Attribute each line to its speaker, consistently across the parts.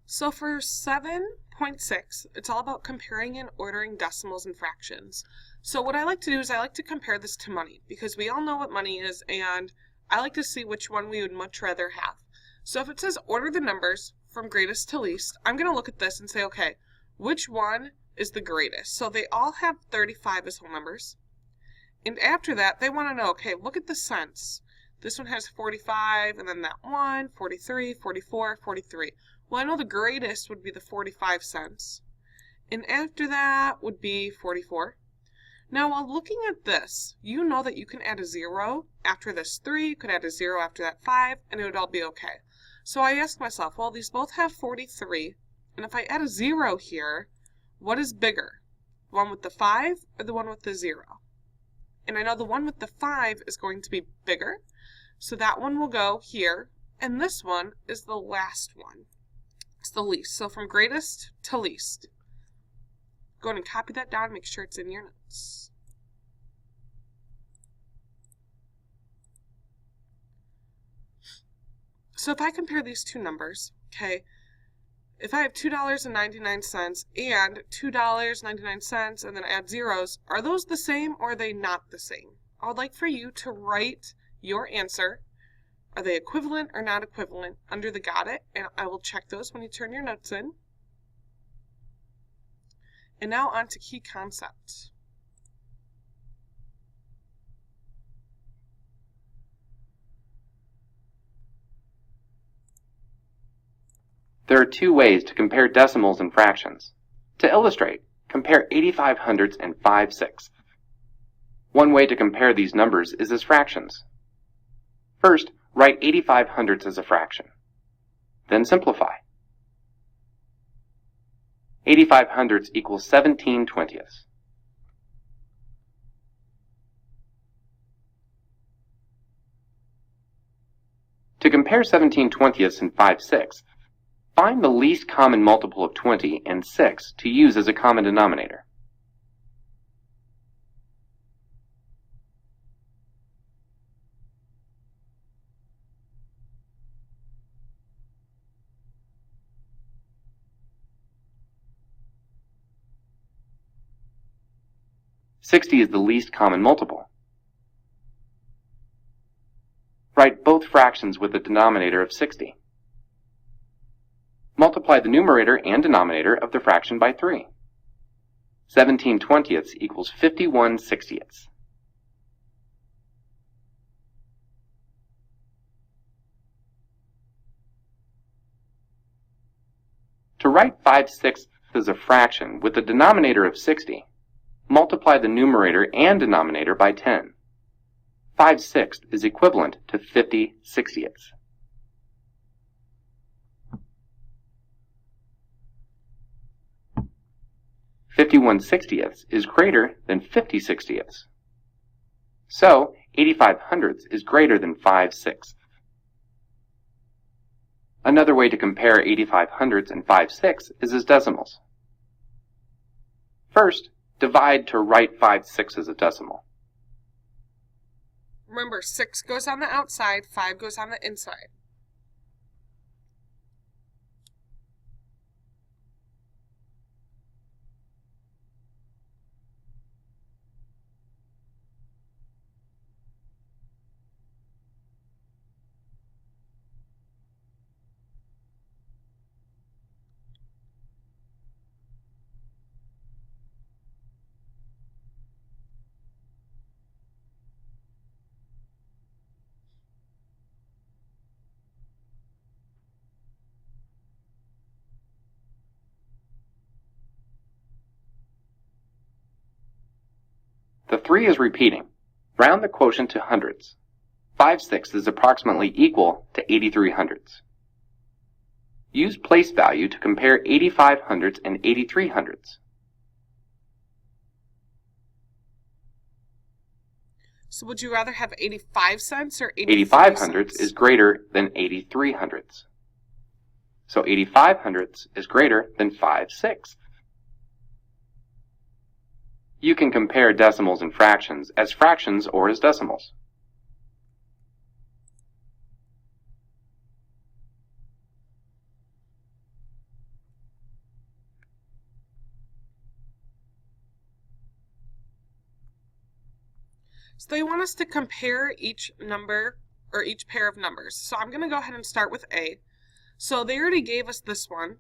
Speaker 1: So for 7.6, it's all about comparing and ordering decimals and fractions. So what I like to do is I like to compare this to money because we all know what money is, and I like to see which one we would much rather have. So if it says order the numbers from greatest to least, I'm going to look at this and say, okay, which one is the greatest? So they all have 35 as whole numbers. And after that, they want to know, okay, look at the cents. This one has 45, and then that one, 43, 44, 43. Well, I know the greatest would be the 45 cents. And after that would be 44. Now, while looking at this, you know that you can add a 0 after this 3, you could add a 0 after that 5, and it would all be okay. So I asked myself, well, these both have 43, and if I add a 0 here, what is bigger? The one with the 5 or the one with the 0? And I know the one with the 5 is going to be bigger, so that one will go here, and this one is the last one. It's the least. So from greatest to least. Go ahead and copy that down and make sure it's in your notes. So if I compare these two numbers, okay, if I have $2.99 and $2.99 and then add zeros, are those the same or are they not the same? I would like for you to write your answer. Are they equivalent or not equivalent under the got it? And I will check those when you turn your notes in. And now on to key concepts.
Speaker 2: There are two ways to compare decimals and fractions. To illustrate, compare 85 hundredths and 5/6. One way to compare these numbers is as fractions. First, write 85 hundredths as a fraction. Then simplify. 85 hundredths equals 17 twentieths. To compare 17 twentieths and 5/6, find the least common multiple of 20 and 6 to use as a common denominator. "60 is the least common multiple. Write both fractions with the denominator of 60. Multiply the numerator and denominator of the fraction by 3. 17 twentieths equals 51 sixtieths. To write 5/6 as a fraction with the denominator of 60, multiply the numerator and denominator by 10. 5/6 is equivalent to 50 sixtieths. "51 sixtieths is greater than 50 sixtieths. So 85 hundredths is greater than 5/6. Another way to compare 85 hundredths and 5/6 is as decimals. First, divide to write 5/6 as a decimal.
Speaker 1: Remember, 6 goes on the outside, 5 goes on the inside.
Speaker 2: The 3 is repeating. Round the quotient to hundredths. 5/6 is approximately equal to 83 hundredths. Use place value to compare 85 hundredths and 83 hundredths.
Speaker 1: So would you rather have 85 cents or
Speaker 2: 85 hundredths is greater than 83 hundredths. So 85 hundredths is greater than 5/6. You can compare decimals and fractions as fractions or as decimals.
Speaker 1: So they want us to compare each number or each pair of numbers. So I'm going to go ahead and start with A. So they already gave us this one,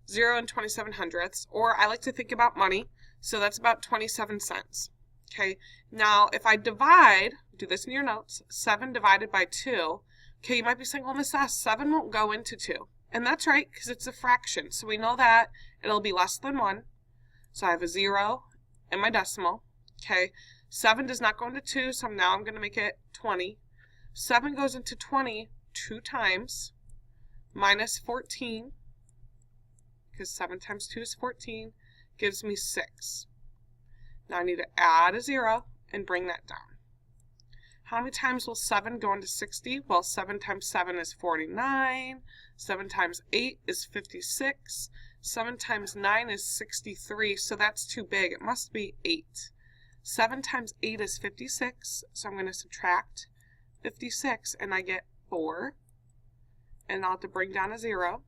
Speaker 1: 0 and 27 hundredths, or I like to think about money, so that's about 27 cents. Okay, now if I divide, do this in your notes, 7 divided by 2, okay, you might be saying, well, Miss S, 7 won't go into 2. And that's right, because it's a fraction. So we know that it'll be less than 1. So I have a 0 in my decimal. Okay, 7 does not go into 2, so now I'm going to make it 20. 7 goes into 20 2 times, minus 14, because 7 times 2 is 14, gives me 6. Now I need to add a 0 and bring that down. How many times will 7 go into 60? Well, 7 times 7 is 49. 7 times 8 is 56. 7 times 9 is 63, so that's too big. It must be 8. 7 times 8 is 56, so I'm going to subtract 56, and I get 4. And I'll have to bring down a 0.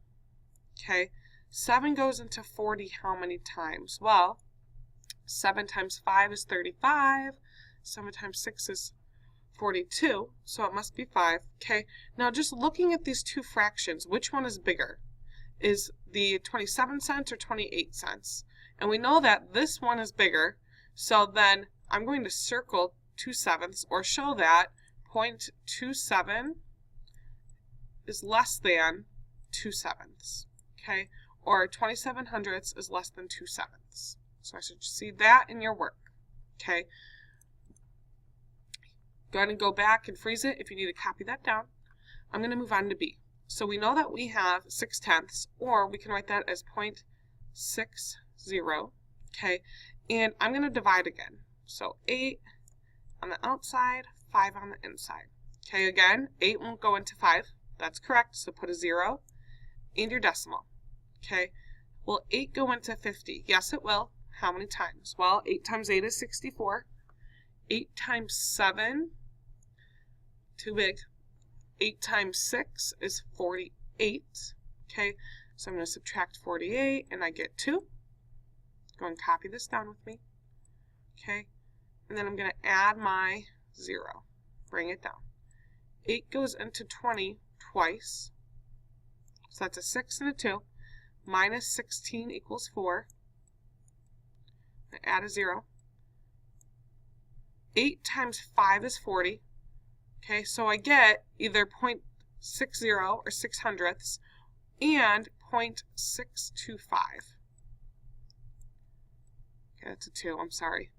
Speaker 1: Okay, 7 goes into 40 how many times? Well, 7 times 5 is 35. 7 times 6 is 42, so it must be 5. Okay, now just looking at these two fractions, which one is bigger? Is the 27 cents or 28 cents? And we know that this one is bigger, so then I'm going to circle 2/7 or show that 0.27 is less than 2/7. Okay, or 27 hundredths is less than 2/7. So I should see that in your work. Okay, go ahead and go back and freeze it if you need to copy that down. I'm going to move on to B. So we know that we have 6/10, or we can write that as 0.60. Okay, and I'm going to divide again. So 8 on the outside, 5 on the inside. Okay, again, 8 won't go into 5. That's correct, so put a 0 and your decimal. Okay, will 8 go into 50? Yes, it will. How many times? Well, 8 times 8 is 64. 8 times 7, too big. 8 times 6 is 48. Okay, so I'm going to subtract 48, and I get 2. Go and copy this down with me. Okay, and then I'm going to add my 0. Bring it down. 8 goes into 20 twice. So that's a 6 and a 2. Minus 16 equals 4. Add a 0. 8 times 5 is 40. Okay, so I get either 0.60 or 6 hundredths and 0.625. Okay, that's a 2, I'm sorry.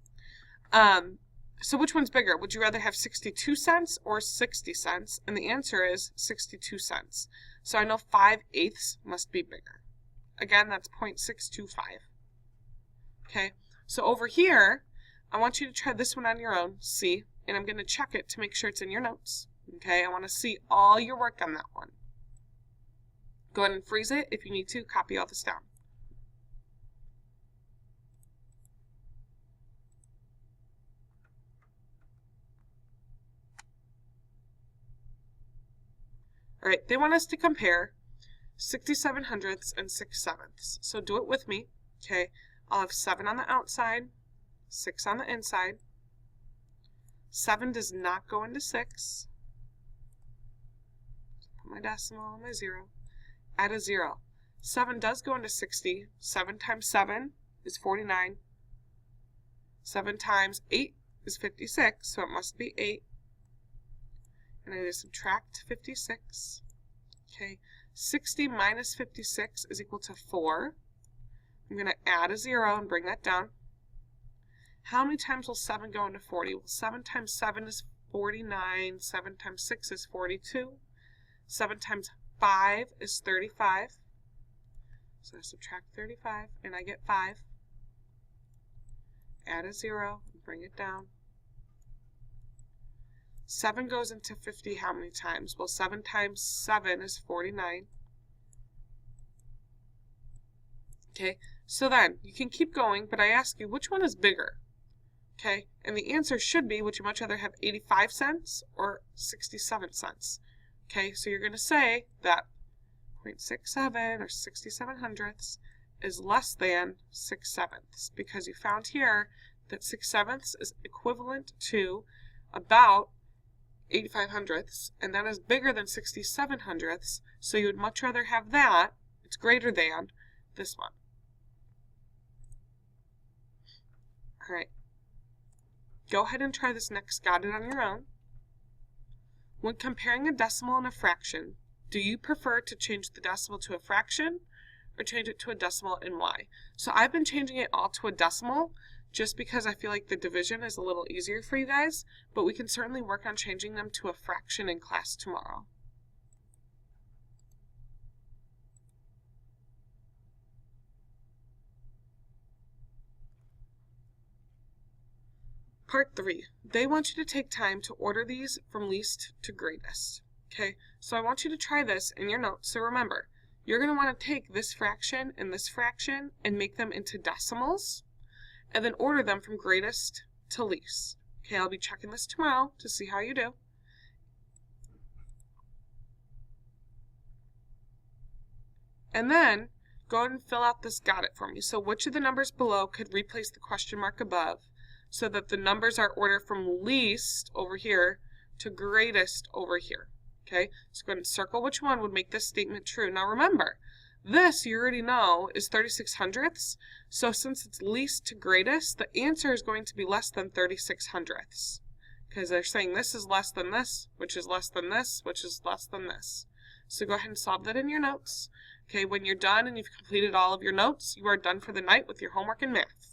Speaker 1: So which one's bigger? Would you rather have 62 cents or 60 cents? And the answer is 62 cents. So I know 5/8 must be bigger. Again, that's 0.625. Okay, so over here, I want you to try this one on your own, see, and I'm going to check it to make sure it's in your notes. Okay, I want to see all your work on that one. Go ahead and freeze it. If you need to, copy all this down. All right, they want us to compare 67 hundredths and 6/7. So do it with me. Okay, I'll have 7 on the outside, 6 on the inside. 7 does not go into 6. Put my decimal and my 0. Add a 0. 7 does go into 60. 7 times 7 is 49. 7 times 8 is 56, so it must be 8. And I need to subtract 56. Okay, 60 minus 56 is equal to 4. I'm going to add a 0 and bring that down. How many times will 7 go into 40? Well, 7 times 7 is 49. 7 times 6 is 42. 7 times 5 is 35. So I subtract 35, and I get 5. Add a 0 and bring it down. 7 goes into 50 how many times? Well, 7 times 7 is 49. Okay, so then you can keep going, but I ask you, which one is bigger? Okay, and the answer should be, would you much rather have 85 cents or 67 cents? Okay, so you're going to say that 0.67 or 67 hundredths is less than 6/7 because you found here that 6/7 is equivalent to about 85 hundredths, and that is bigger than 67 hundredths, so you would much rather have that, it's greater than, this one. Alright, go ahead and try this next, got it on your own. When comparing a decimal and a fraction, do you prefer to change the decimal to a fraction or change it to a decimal and why? So I've been changing it all to a decimal just because I feel like the division is a little easier for you guys, but we can certainly work on changing them to a fraction in class tomorrow. Part 3. They want you to take time to order these from least to greatest. Okay, so I want you to try this in your notes. So remember, you're going to want to take this fraction and make them into decimals, and then order them from greatest to least. Okay, I'll be checking this tomorrow to see how you do. And then go ahead and fill out this got it for me. So which of the numbers below could replace the question mark above so that the numbers are ordered from least over here to greatest over here? Okay, so go ahead and circle which one would make this statement true. Now remember, this you already know is 36 hundredths, so since it's least to greatest, the answer is going to be less than 36 hundredths. Because they're saying this is less than this, which is less than this, which is less than this. So go ahead and solve that in your notes. Okay, when you're done and you've completed all of your notes, you are done for the night with your homework in math.